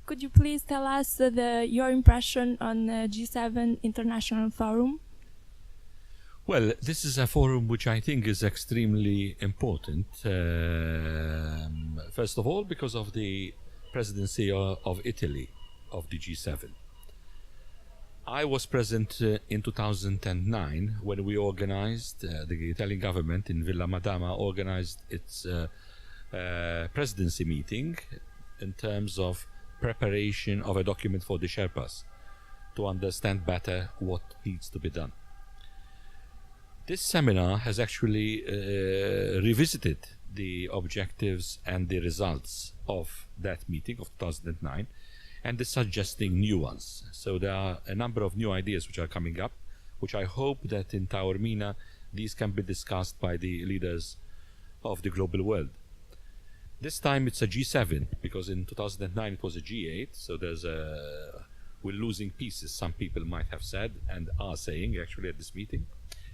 Could you please tell us your impression on G7 International Forum? Well, this is a forum which I think is extremely important. First of all, because of the presidency of Italy of the G7. I was present in 2009 when we organized, the Italian government in Villa Madama organized its presidency meeting in terms of preparation of a document for the Sherpas to understand better what needs to be done. This seminar has actually revisited the objectives and the results of that meeting of 2009 and is suggesting new ones. So there are a number of new ideas which are coming up, which I hope that in Taormina these can be discussed by the leaders of the global world. This time it's a G7, because in 2009 it was a G8, so we're losing pieces, some people might have said and are saying actually at this meeting.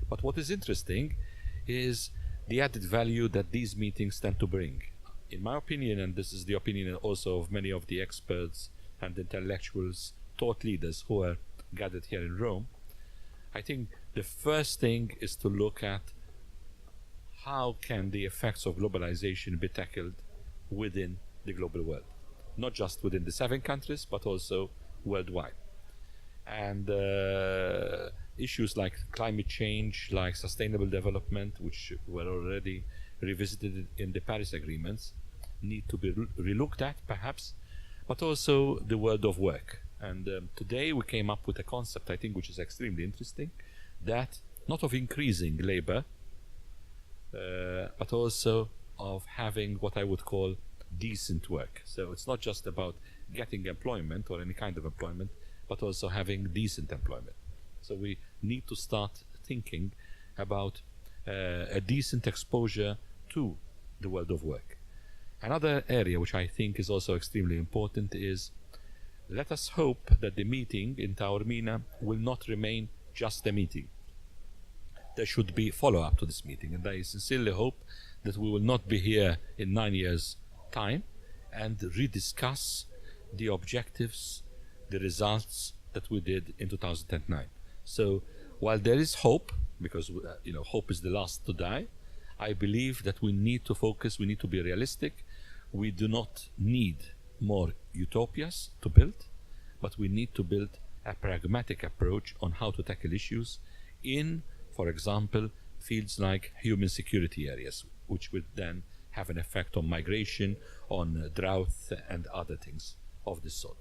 But what is interesting is the added value that these meetings tend to bring. In my opinion, and this is the opinion also of many of the experts and intellectuals, thought leaders who are gathered here in Rome, I think the first thing is to look at how can the effects of globalization be tackled within the global world, not just within the 7 countries, but also worldwide. And issues like climate change, like sustainable development, which were already revisited in the Paris agreements, need to be relooked at perhaps, but also the world of work. And today we came up with a concept, I think, which is extremely interesting, that not of increasing labor, but also of having what I would call decent work. So it's not just about getting employment or any kind of employment, but also having decent employment. So we need to start thinking about a decent exposure to the world of work. Another area which I think is also extremely important is, let us hope that the meeting in Taormina will not remain just a meeting. There should be follow-up to this meeting, and I sincerely hope that we will not be here in 9 years' time and rediscuss the objectives, the results that we did in 2009. So while there is hope, because hope is the last to die, I believe that we need to focus, we need to be realistic. We do not need more utopias to build, but we need to build a pragmatic approach on how to tackle issues in, for example, fields like human security areas, which would then have an effect on migration, on drought and other things of this sort.